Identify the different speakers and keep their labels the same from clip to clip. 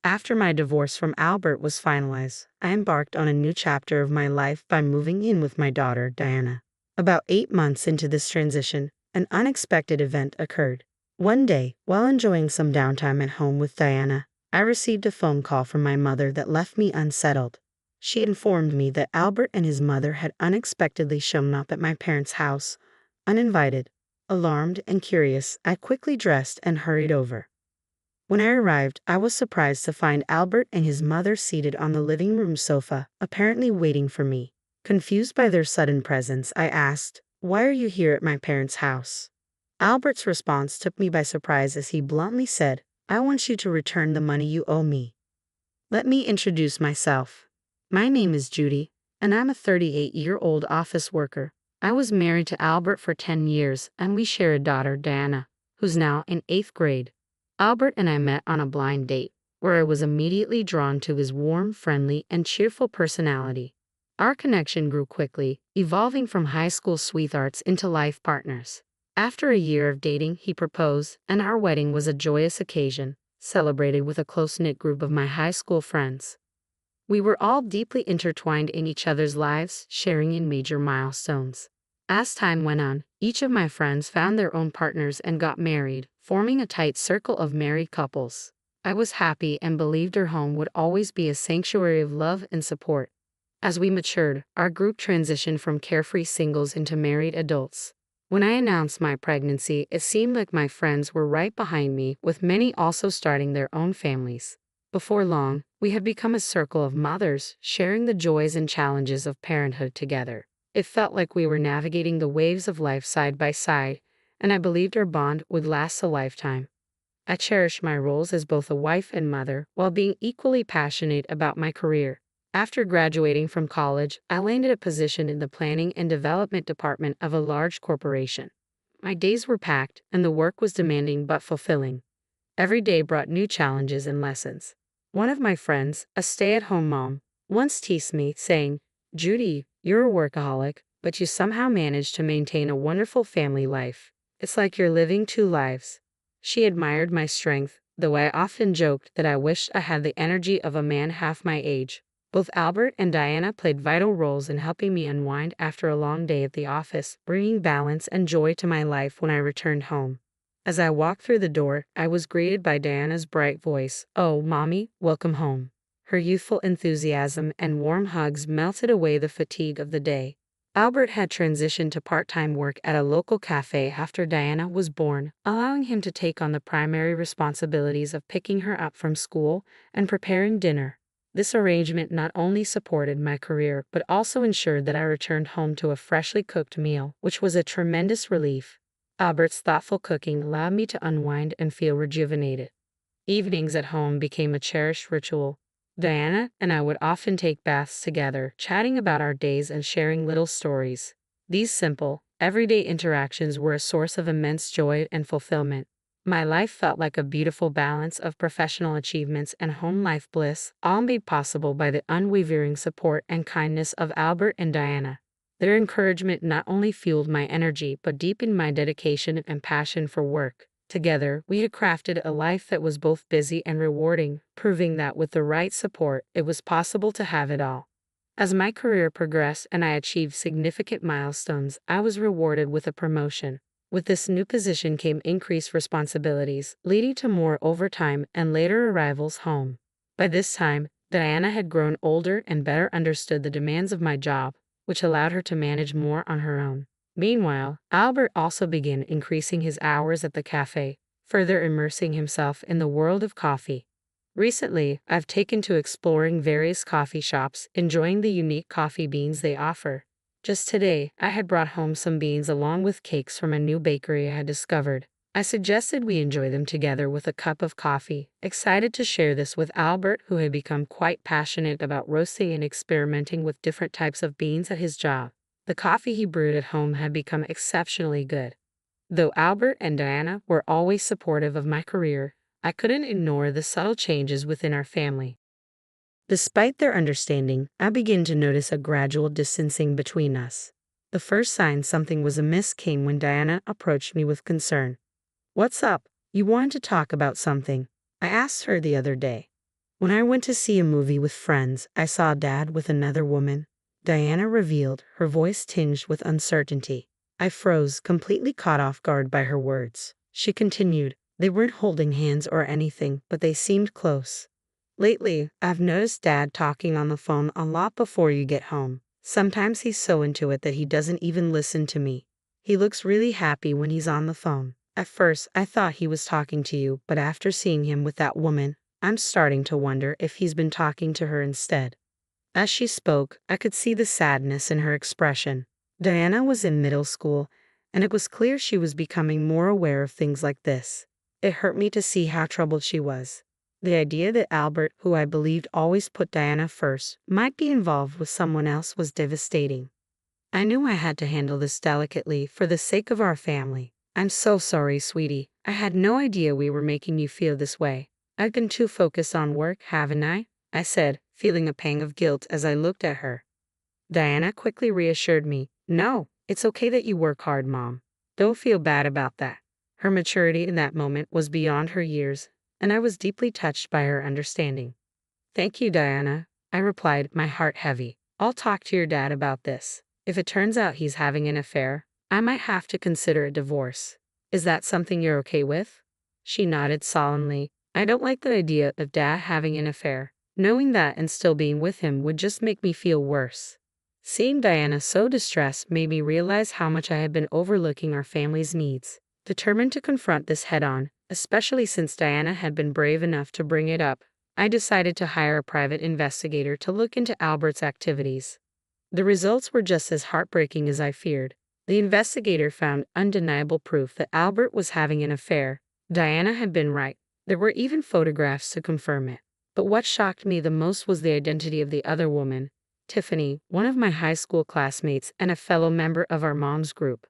Speaker 1: After my divorce from Albert was finalized, I embarked on a new chapter of my life by moving in with my daughter, Diana. About 8 months into this transition, an unexpected event occurred. One day, while enjoying some downtime at home with Diana, I received a phone call from my mother that left me unsettled. She informed me that Albert and his mother had unexpectedly shown up at my parents' house, uninvited. Alarmed and curious, I quickly dressed and hurried over. When I arrived, I was surprised to find Albert and his mother seated on the living room sofa, apparently waiting for me. Confused by their sudden presence, I asked, "Why are you here at my parents' house?" Albert's response took me by surprise as he bluntly said, "I want you to return the money you owe me." Let me introduce myself. My name is Judy, and I'm a 38-year-old office worker. I was married to Albert for 10 years, and we share a daughter, Diana, who's now in 8th grade. Albert and I met on a blind date, where I was immediately drawn to his warm, friendly, and cheerful personality. Our connection grew quickly, evolving from high school sweethearts into life partners. After a year of dating, he proposed, and our wedding was a joyous occasion, celebrated with a close-knit group of my high school friends. We were all deeply intertwined in each other's lives, sharing in major milestones. As time went on, each of my friends found their own partners and got married, forming a tight circle of married couples. I was happy and believed our home would always be a sanctuary of love and support. As we matured, our group transitioned from carefree singles into married adults. When I announced my pregnancy, it seemed like my friends were right behind me, with many also starting their own families. Before long, we had become a circle of mothers, sharing the joys and challenges of parenthood together. It felt like we were navigating the waves of life side by side, and I believed our bond would last a lifetime. I cherished my roles as both a wife and mother, while being equally passionate about my career. After graduating from college, I landed a position in the planning and development department of a large corporation. My days were packed, and the work was demanding but fulfilling. Every day brought new challenges and lessons. One of my friends, a stay-at-home mom, once teased me, saying, "Judy, you're a workaholic, but you somehow manage to maintain a wonderful family life. It's like you're living two lives." She admired my strength, though I often joked that I wished I had the energy of a man half my age. Both Albert and Diana played vital roles in helping me unwind after a long day at the office, bringing balance and joy to my life when I returned home. As I walked through the door, I was greeted by Diana's bright voice, "Oh, Mommy, welcome home." Her youthful enthusiasm and warm hugs melted away the fatigue of the day. Albert had transitioned to part-time work at a local cafe after Diana was born, allowing him to take on the primary responsibilities of picking her up from school and preparing dinner. This arrangement not only supported my career but also ensured that I returned home to a freshly cooked meal, which was a tremendous relief. Albert's thoughtful cooking allowed me to unwind and feel rejuvenated. Evenings at home became a cherished ritual. Diana and I would often take baths together, chatting about our days and sharing little stories. These simple, everyday interactions were a source of immense joy and fulfillment. My life felt like a beautiful balance of professional achievements and home life bliss, all made possible by the unwavering support and kindness of Albert and Diana. Their encouragement not only fueled my energy but deepened my dedication and passion for work. Together, we had crafted a life that was both busy and rewarding, proving that with the right support, it was possible to have it all. As my career progressed and I achieved significant milestones, I was rewarded with a promotion. With this new position came increased responsibilities, leading to more overtime and later arrivals home. By this time, Diana had grown older and better understood the demands of my job, which allowed her to manage more on her own. Meanwhile, Albert also began increasing his hours at the cafe, further immersing himself in the world of coffee. Recently, I've taken to exploring various coffee shops, enjoying the unique coffee beans they offer. Just today, I had brought home some beans along with cakes from a new bakery I had discovered. I suggested we enjoy them together with a cup of coffee, excited to share this with Albert, who had become quite passionate about roasting and experimenting with different types of beans at his job. The coffee he brewed at home had become exceptionally good. Though Albert and Diana were always supportive of my career, I couldn't ignore the subtle changes within our family. Despite their understanding, I began to notice a gradual distancing between us. The first sign something was amiss came when Diana approached me with concern. "What's up? You wanted to talk about something," I asked her the other day. When I went to see a movie with friends, I saw Dad with another woman," Diana revealed, her voice tinged with uncertainty. I froze, completely caught off guard by her words. She continued, "They weren't holding hands or anything, but they seemed close. Lately, I've noticed Dad talking on the phone a lot before you get home. Sometimes he's so into it that he doesn't even listen to me. He looks really happy when he's on the phone. At first, I thought he was talking to you, but after seeing him with that woman, I'm starting to wonder if he's been talking to her instead." As she spoke, I could see the sadness in her expression. Diana was in middle school, and it was clear she was becoming more aware of things like this. It hurt me to see how troubled she was. The idea that Albert, who I believed always put Diana first, might be involved with someone else was devastating. I knew I had to handle this delicately for the sake of our family. "I'm so sorry, sweetie. I had no idea we were making you feel this way. I've been too focused on work, haven't I said, feeling a pang of guilt as I looked at her. Diana quickly reassured me. "No, it's okay that you work hard, Mom. Don't feel bad about that." Her maturity in that moment was beyond her years, and I was deeply touched by her understanding. "Thank you, Diana," I replied, my heart heavy. "I'll talk to your dad about this. If it turns out he's having an affair, I might have to consider a divorce. Is that something you're okay with?" She nodded solemnly. "I don't like the idea of Dad having an affair. Knowing that and still being with him would just make me feel worse." Seeing Diana so distressed made me realize how much I had been overlooking our family's needs. Determined to confront this head-on, especially since Diana had been brave enough to bring it up, I decided to hire a private investigator to look into Albert's activities. The results were just as heartbreaking as I feared. The investigator found undeniable proof that Albert was having an affair. Diana had been right. There were even photographs to confirm it. But what shocked me the most was the identity of the other woman, Tiffany, one of my high school classmates and a fellow member of our mom's group.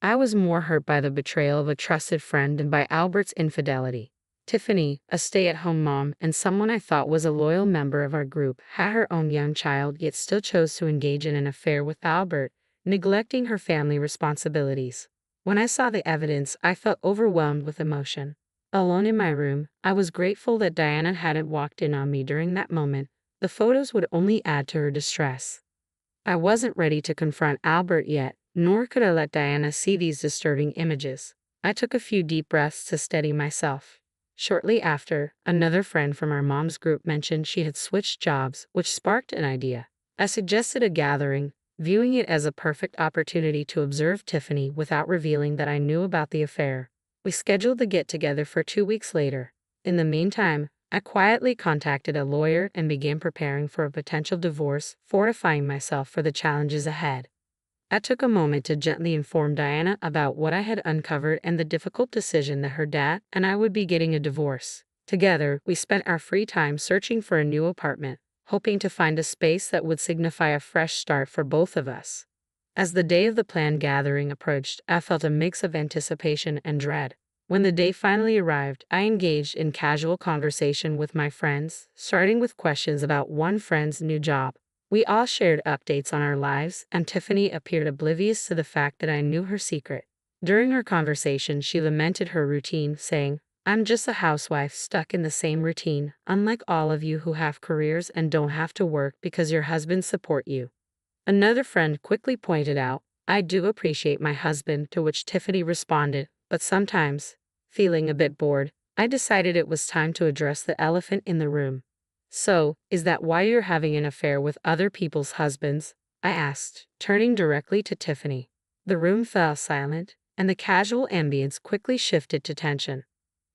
Speaker 1: I was more hurt by the betrayal of a trusted friend than by Albert's infidelity. Tiffany, a stay-at-home mom and someone I thought was a loyal member of our group, had her own young child yet still chose to engage in an affair with Albert, neglecting her family responsibilities. When I saw the evidence, I felt overwhelmed with emotion. Alone in my room, I was grateful that Diana hadn't walked in on me during that moment. The photos would only add to her distress. I wasn't ready to confront Albert yet, nor could I let Diana see these disturbing images. I took a few deep breaths to steady myself. Shortly after, another friend from our mom's group mentioned she had switched jobs, which sparked an idea. I suggested a gathering, viewing it as a perfect opportunity to observe Tiffany without revealing that I knew about the affair. We scheduled the get-together for 2 weeks later. In the meantime, I quietly contacted a lawyer and began preparing for a potential divorce, fortifying myself for the challenges ahead. I took a moment to gently inform Diana about what I had uncovered and the difficult decision that her dad and I would be getting a divorce. Together, we spent our free time searching for a new apartment, hoping to find a space that would signify a fresh start for both of us. As the day of the planned gathering approached, I felt a mix of anticipation and dread. When the day finally arrived, I engaged in casual conversation with my friends, starting with questions about one friend's new job. We all shared updates on our lives, and Tiffany appeared oblivious to the fact that I knew her secret. During our conversation, she lamented her routine, saying, "I'm just a housewife stuck in the same routine, unlike all of you who have careers and don't have to work because your husbands support you." Another friend quickly pointed out, "I do appreciate my husband," to which Tiffany responded, "But sometimes," feeling a bit bored, I decided it was time to address the elephant in the room. "So, is that why you're having an affair with other people's husbands?" I asked, turning directly to Tiffany. The room fell silent, and the casual ambience quickly shifted to tension.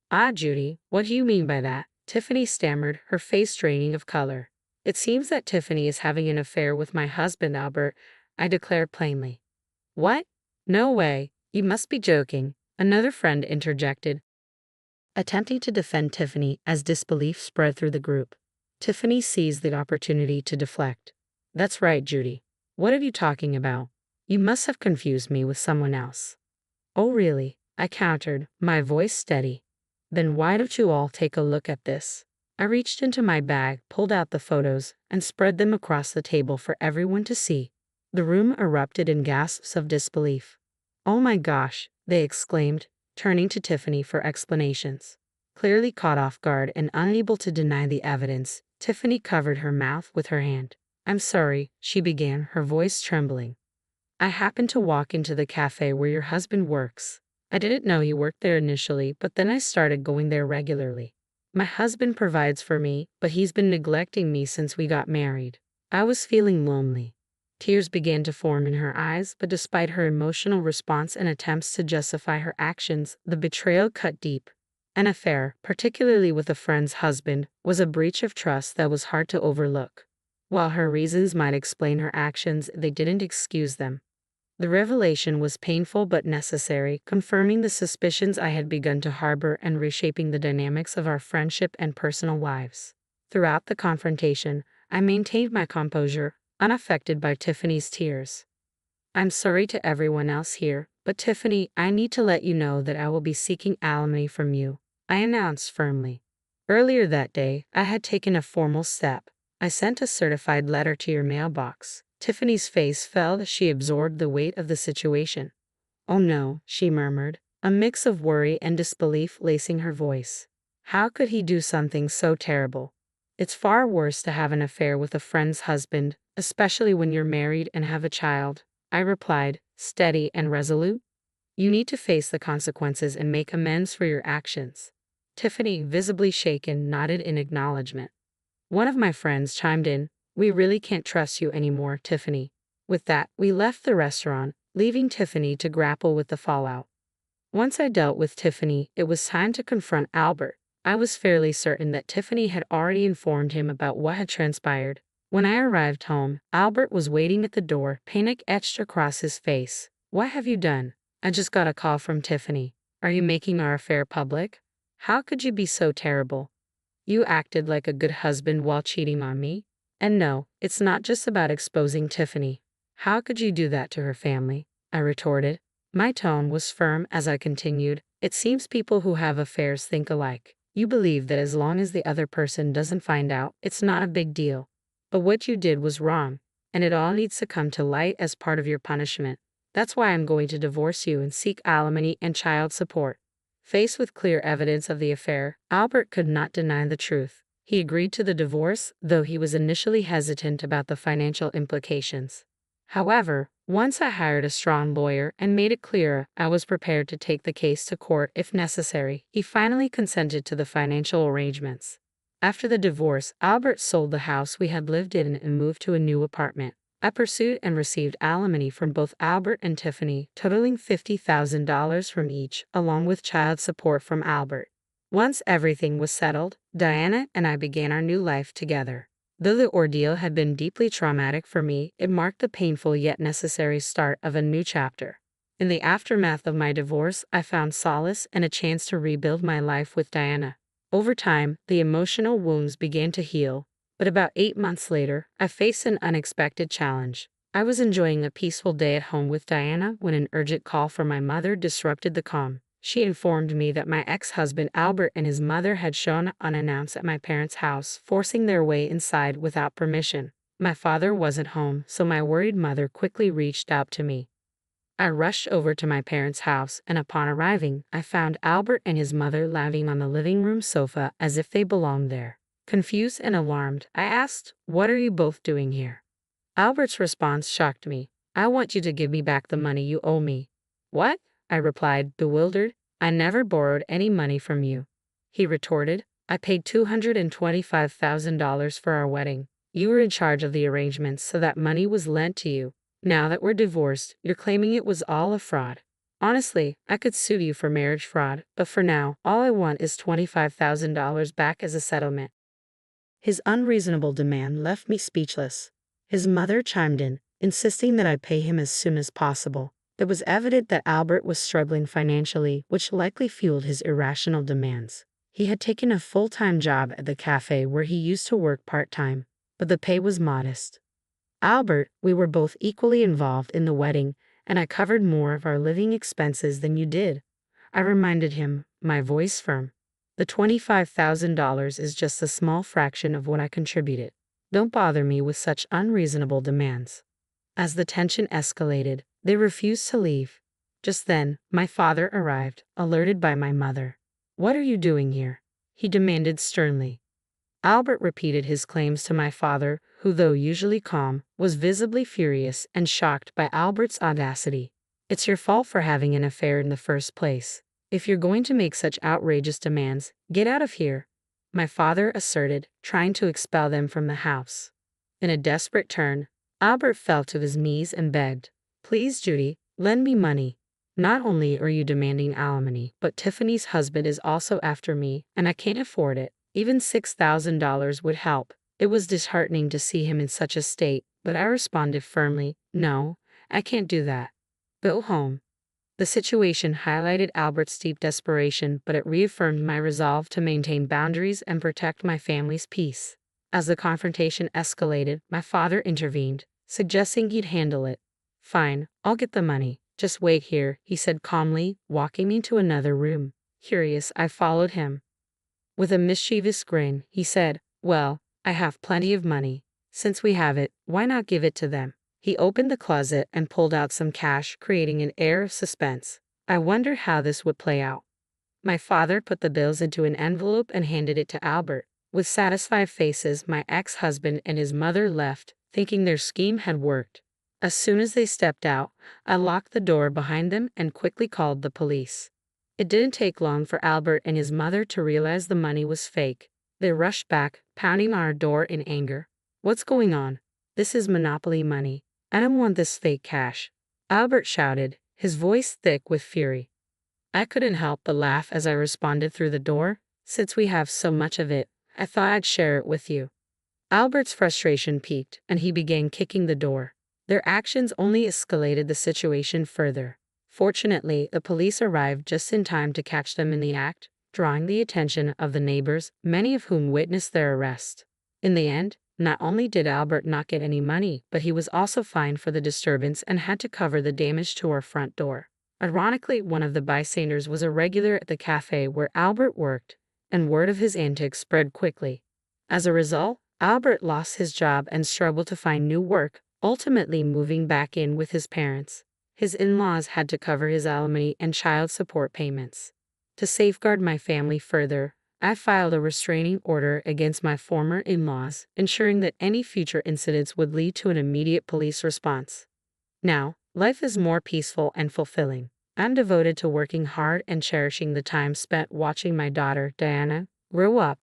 Speaker 1: "Ah, Judy, what do you mean by that?" Tiffany stammered, her face draining of color. "It seems that Tiffany is having an affair with my husband, Albert," I declared plainly. "What? No way. You must be joking," another friend interjected, attempting to defend Tiffany as disbelief spread through the group. Tiffany seized the opportunity to deflect. "That's right, Judy. What are you talking about? You must have confused me with someone else." "Oh, really?" I countered, my voice steady. "Then why don't you all take a look at this?" I reached into my bag, pulled out the photos, and spread them across the table for everyone to see. The room erupted in gasps of disbelief. "Oh my gosh," they exclaimed, turning to Tiffany for explanations. Clearly caught off guard and unable to deny the evidence, Tiffany covered her mouth with her hand. "I'm sorry," she began, her voice trembling. "I happened to walk into the cafe where your husband works. I didn't know you worked there initially, but then I started going there regularly. My husband provides for me, but he's been neglecting me since we got married. I was feeling lonely." Tears began to form in her eyes, but despite her emotional response and attempts to justify her actions, the betrayal cut deep. An affair, particularly with a friend's husband, was a breach of trust that was hard to overlook. While her reasons might explain her actions, they didn't excuse them. The revelation was painful but necessary, confirming the suspicions I had begun to harbor and reshaping the dynamics of our friendship and personal lives. Throughout the confrontation, I maintained my composure, unaffected by Tiffany's tears. "I'm sorry to everyone else here, but Tiffany, I need to let you know that I will be seeking alimony from you," I announced firmly. "Earlier that day, I had taken a formal step. I sent a certified letter to your mailbox." Tiffany's face fell as she absorbed the weight of the situation. "Oh no," she murmured, a mix of worry and disbelief lacing her voice. "How could he do something so terrible? It's far worse to have an affair with a friend's husband, especially when you're married and have a child," I replied, steady and resolute. "You need to face the consequences and make amends for your actions." Tiffany, visibly shaken, nodded in acknowledgement. One of my friends chimed in, "We really can't trust you anymore, Tiffany." With that, we left the restaurant, leaving Tiffany to grapple with the fallout. Once I dealt with Tiffany, it was time to confront Albert. I was fairly certain that Tiffany had already informed him about what had transpired. When I arrived home, Albert was waiting at the door, panic etched across his face. "What have you done?" "I just got a call from Tiffany. Are you making our affair public? How could you be so terrible? You acted like a good husband while cheating on me. And no, it's not just about exposing Tiffany. How could you do that to her family?" I retorted. My tone was firm as I continued. "It seems people who have affairs think alike. You believe that as long as the other person doesn't find out, it's not a big deal. But what you did was wrong, and it all needs to come to light as part of your punishment. That's why I'm going to divorce you and seek alimony and child support." Faced with clear evidence of the affair, Albert could not deny the truth. He agreed to the divorce, though he was initially hesitant about the financial implications. However, once I hired a strong lawyer and made it clear I was prepared to take the case to court if necessary, he finally consented to the financial arrangements. After the divorce, Albert sold the house we had lived in and moved to a new apartment. I pursued and received alimony from both Albert and Tiffany, totaling $50,000 from each, along with child support from Albert. Once everything was settled, Diana and I began our new life together. Though the ordeal had been deeply traumatic for me, it marked the painful yet necessary start of a new chapter. In the aftermath of my divorce, I found solace and a chance to rebuild my life with Diana. Over time, the emotional wounds began to heal. But about 8 months later, I faced an unexpected challenge. I was enjoying a peaceful day at home with Diana when an urgent call from my mother disrupted the calm. She informed me that my ex-husband Albert and his mother had shown up unannounced at my parents' house, forcing their way inside without permission. My father wasn't home, so my worried mother quickly reached out to me. I rushed over to my parents' house, and upon arriving, I found Albert and his mother lounging on the living room sofa as if they belonged there. Confused and alarmed, I asked, "What are you both doing here?" Albert's response shocked me. "I want you to give me back the money you owe me." "What?" I replied, bewildered. "I never borrowed any money from you." He retorted, "I paid $225,000 for our wedding. You were in charge of the arrangements, so that money was lent to you. Now that we're divorced, you're claiming it was all a fraud. Honestly, I could sue you for marriage fraud, but for now, all I want is $25,000 back as a settlement." His unreasonable demand left me speechless. His mother chimed in, insisting that I pay him as soon as possible. It was evident that Albert was struggling financially, which likely fueled his irrational demands. He had taken a full-time job at the cafe where he used to work part-time, but the pay was modest. "Albert, we were both equally involved in the wedding, and I covered more of our living expenses than you did," I reminded him, my voice firm. "The $25,000 is just a small fraction of what I contributed. Don't bother me with such unreasonable demands." As the tension escalated, they refused to leave. Just then, my father arrived, alerted by my mother. "What are you doing here?" he demanded sternly. Albert repeated his claims to my father, who, though usually calm, was visibly furious and shocked by Albert's audacity. It's your fault for having an affair in the first place. If you're going to make such outrageous demands, get out of here, my father asserted, trying to expel them from the house. In a desperate turn, Albert fell to his knees and begged, "Please, Judy, lend me money. Not only are you demanding alimony, but Tiffany's husband is also after me, and I can't afford it. Even $6,000 would help." It was disheartening to see him in such a state, but I responded firmly, "No, I can't do that. Go home." The situation highlighted Albert's deep desperation, but it reaffirmed my resolve to maintain boundaries and protect my family's peace. As the confrontation escalated, my father intervened, suggesting he'd handle it. "Fine, I'll get the money. Just wait here," he said calmly, walking me to another room. Curious, I followed him. With a mischievous grin, he said, "Well, I have plenty of money. Since we have it, why not give it to them?" He opened the closet and pulled out some cash, creating an air of suspense. I wondered how this would play out. My father put the bills into an envelope and handed it to Albert. With satisfied faces, my ex-husband and his mother left, thinking their scheme had worked. As soon as they stepped out, I locked the door behind them and quickly called the police. It didn't take long for Albert and his mother to realize the money was fake. They rushed back, pounding on our door in anger. "What's going on? This is Monopoly money. I don't want this fake cash," Albert shouted, his voice thick with fury. I couldn't help but laugh as I responded through the door. "Since we have so much of it, I thought I'd share it with you." Albert's frustration peaked, and he began kicking the door. Their actions only escalated the situation further. Fortunately, the police arrived just in time to catch them in the act, drawing the attention of the neighbors, many of whom witnessed their arrest. In the end, not only did Albert not get any money, but he was also fined for the disturbance and had to cover the damage to our front door. Ironically, one of the bystanders was a regular at the cafe where Albert worked, and word of his antics spread quickly. As a result, Albert lost his job and struggled to find new work, ultimately moving back in with his parents. His in-laws had to cover his alimony and child support payments. To safeguard my family further, I filed a restraining order against my former in-laws, ensuring that any future incidents would lead to an immediate police response. Now, life is more peaceful and fulfilling. I'm devoted to working hard and cherishing the time spent watching my daughter, Diana, grow up.